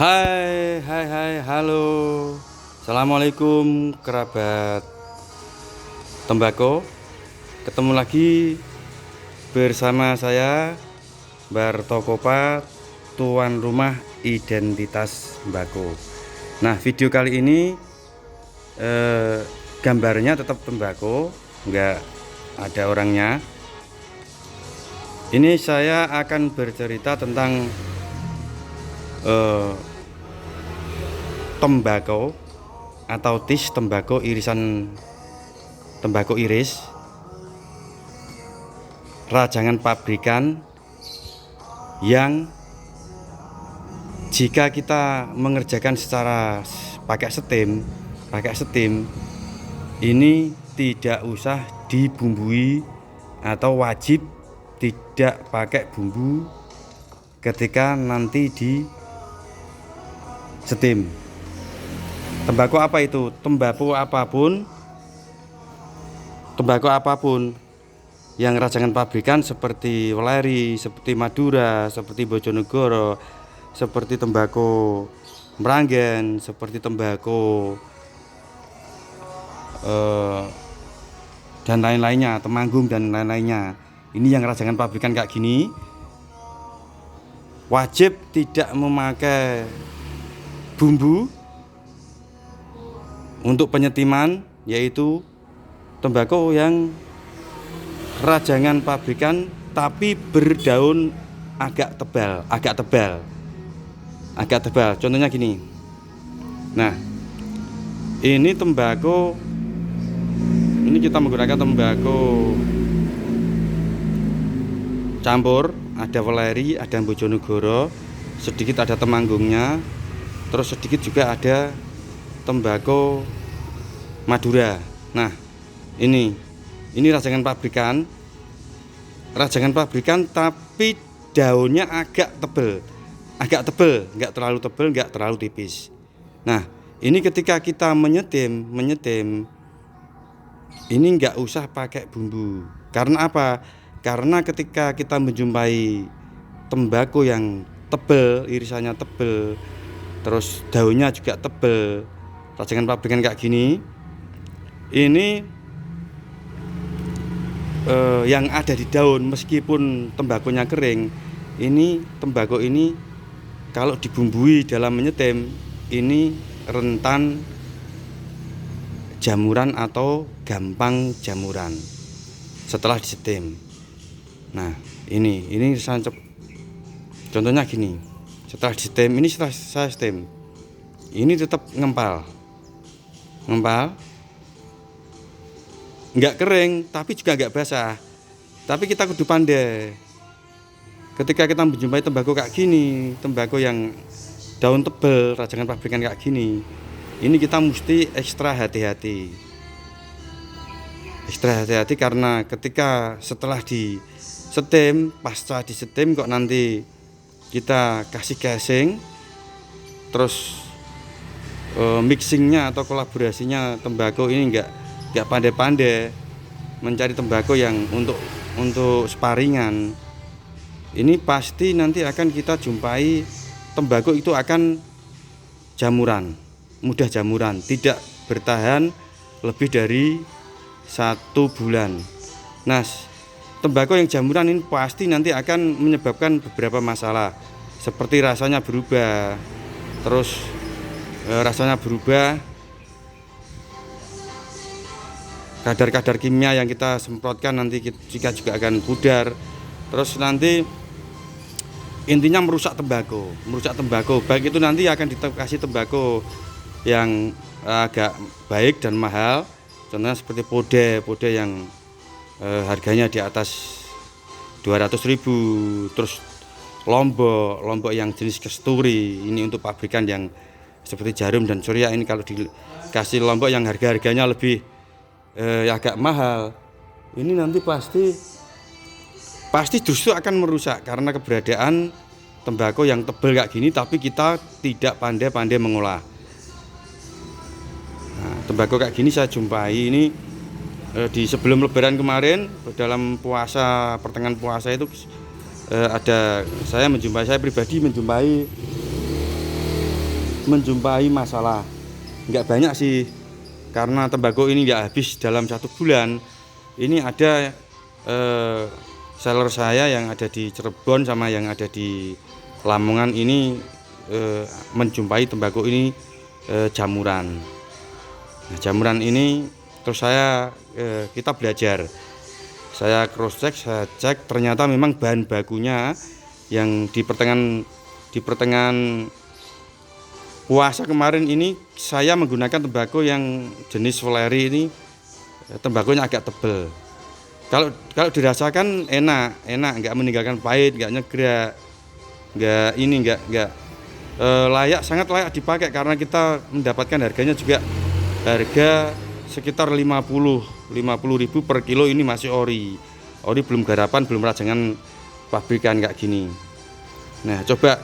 Hai, halo. Assalamualaikum kerabat tembakau. Ketemu lagi bersama saya Bartokopa, tuan rumah identitas tembakau. Nah, video kali ini gambarnya tetap tembakau, nggak ada orangnya. Ini saya akan bercerita tentang tembakau atau tis tembakau irisan, tembakau iris rajangan pabrikan yang jika kita mengerjakan secara pakai steam ini tidak usah dibumbui atau wajib tidak pakai bumbu ketika nanti di steam. Tembakau apa itu? Tembakau apapun yang rajangan pabrikan seperti Weleri, seperti Madura, seperti Bojonegoro, seperti tembakau Meranggen, seperti tembakau dan lain-lainnya, Temanggung dan lain-lainnya. Ini yang rajangan pabrikan kayak gini wajib tidak memakai bumbu untuk penyetiman, yaitu tembakau yang rajangan pabrikan tapi berdaun agak tebal. Contohnya gini. Nah, ini tembakau, ini kita menggunakan tembakau campur, ada Weleri, ada Bojonegoro, sedikit ada Temanggungnya, terus sedikit juga ada tembakau Madura. Nah, ini rajangan pabrikan tapi daunnya agak tebal, nggak terlalu tebal, nggak terlalu tipis. Nah, ini ketika kita menyetim ini nggak usah pakai bumbu. Karena apa? Karena ketika kita menjumpai tembakau yang tebal, irisannya tebal, terus daunnya juga tebal, rajangan pabrikan kayak gini, ini yang ada di daun meskipun tembakonya kering, ini tembakau ini kalau dibumbui dalam menyetim ini rentan jamuran atau gampang jamuran setelah disetim. Nah, ini contohnya gini. Setelah disetim, ini setelah saya setim, ini tetap ngempal, nggak kering tapi juga nggak basah. Tapi kita kudu pandai ketika kita menjumpai tembakau kayak gini, tembakau yang daun tebal, rajangan pabrikan kayak gini, ini kita mesti ekstra hati-hati karena ketika setelah disetim, pasca disetim kok nanti kita kasih gasing, terus mixingnya atau kolaborasinya tembakau ini nggak pandai-pandai mencari tembakau yang untuk sparingan, ini pasti nanti akan kita jumpai tembakau itu akan mudah jamuran, tidak bertahan lebih dari 1 bulan. Nah, tembakau yang jamuran ini pasti nanti akan menyebabkan beberapa masalah, seperti rasanya berubah, kadar kimia yang kita semprotkan nanti jika juga akan pudar, terus nanti intinya merusak tembakau. Baik itu nanti akan dikasih tembakau yang agak baik dan mahal, contohnya seperti pode yang harganya di atas 200.000, terus lombok yang jenis kasturi, ini untuk pabrikan yang seperti Jarum dan Surya. Ini kalau dikasih lombok yang harganya lebih agak mahal, ini nanti pasti justru akan merusak karena keberadaan tembakau yang tebal kayak gini tapi kita tidak pandai-pandai mengolah. Nah, tembakau kayak gini saya jumpai ini di sebelum Lebaran kemarin, dalam puasa, pertengahan puasa itu saya pribadi menjumpai menjumpai masalah. Nggak banyak sih, karena tembakau ini nggak habis dalam 1 bulan. Ini ada seller saya yang ada di Cirebon sama yang ada di Lamongan ini menjumpai tembakau ini jamuran. Nah, jamuran ini terus kita belajar. Saya cross check, saya cek, ternyata memang bahan bakunya yang di pertengahan puasa kemarin ini saya menggunakan tembakau yang jenis Voleri ini, tembakonya agak tebal. Kalau dirasakan enak, nggak meninggalkan pahit, nggak nyegrak, nggak layak, sangat layak dipakai karena kita mendapatkan harganya juga harga sekitar 50.000 per kilo. Ini masih ori belum garapan, belum rajangan pabrikan kayak gini. Nah, coba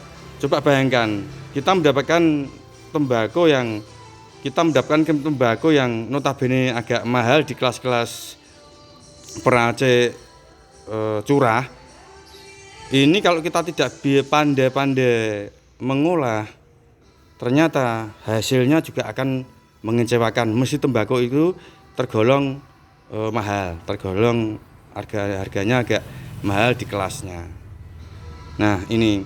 bayangkan kita mendapatkan tembakau yang notabene agak mahal di kelas-kelas peracik curah. Ini kalau kita tidak pandai-pandai mengolah, ternyata hasilnya juga akan mengecewakan. Mesti tembakau itu tergolong mahal, tergolong harganya agak mahal di kelasnya. Nah, ini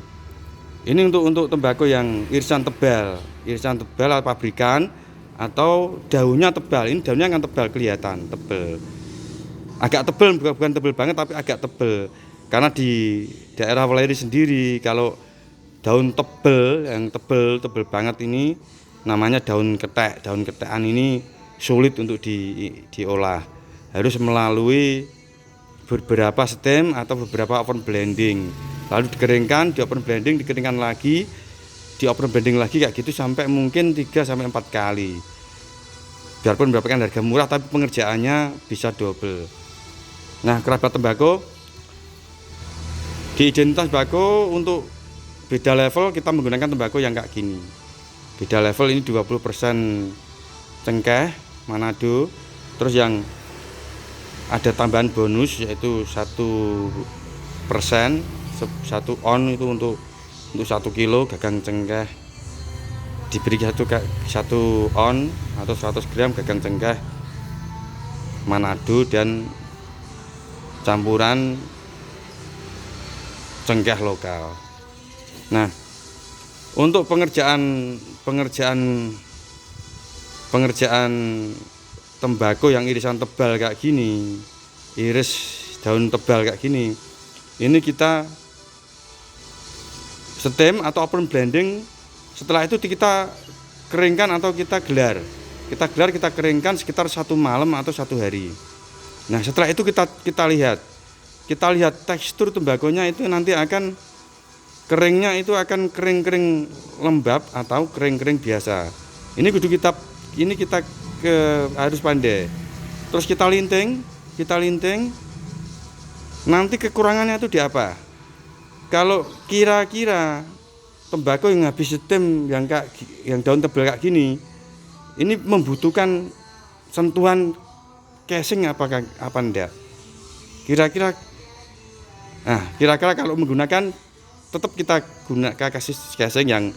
untuk tembakau yang irisan tebal pabrikan atau daunnya tebal. Ini daunnya akan tebal, kelihatan tebal. Agak tebal, bukan tebal banget tapi agak tebal. Karena di daerah Voleri sendiri kalau daun tebal yang tebal banget ini namanya daun ketek. Daun ketekan ini sulit untuk diolah. Harus melalui beberapa stem atau beberapa oven blending. Lalu dikeringkan, di oven blending, dikeringkan lagi, di oven blending lagi kayak gitu sampai mungkin 3-4 kali. Biarpun mendapatkan harga murah tapi pengerjaannya bisa double. Nah, kerabat tembakau di identitas tembakau untuk beda level kita menggunakan tembakau yang kayak gini. Beda level ini 20% cengkeh Manado. Terus yang ada tambahan bonus yaitu 1%, 1 on itu untuk 1 kilo gagang cengkeh diberi 1 on atau 100 gram gagang cengkeh Manado dan campuran cengkeh lokal. Nah, untuk pengerjaan tembakau yang irisan tebal kayak gini, iris daun tebal kayak gini, ini kita stem atau open blending. Setelah itu kita keringkan atau kita gelar, kita keringkan sekitar 1 malam atau 1 hari. Nah, setelah itu kita lihat tekstur tembakonya itu nanti akan keringnya itu akan kering lembab atau kering biasa. Ini kita harus pandai. Terus kita linting. Nanti kekurangannya itu di apa? Kalau kira-kira tembakau yang habis stem yang daun tebal kayak gini, ini membutuhkan sentuhan casing apa enggak? Kira-kira kalau menggunakan tetap kita kasih casing yang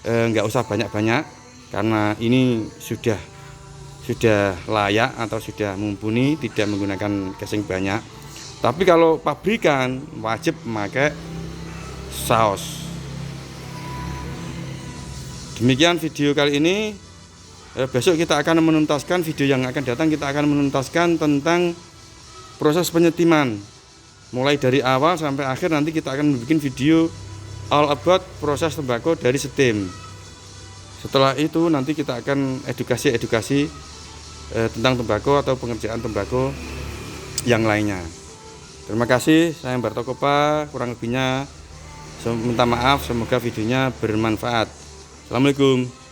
enggak usah banyak-banyak karena ini sudah layak atau sudah mumpuni, tidak menggunakan casing banyak. Tapi kalau pabrikan wajib memakai saus. Demikian video kali ini. Besok kita akan menuntaskan video yang akan datang, kita akan menuntaskan tentang proses penyetiman. Mulai dari awal sampai akhir nanti kita akan membuat video all about proses tembakau dari stem. Setelah itu nanti kita akan edukasi tentang tembakau atau pengerjaan tembakau yang lainnya. Terima kasih, saya Barto Kopa, kurang lebihnya minta maaf, semoga videonya bermanfaat. Assalamualaikum.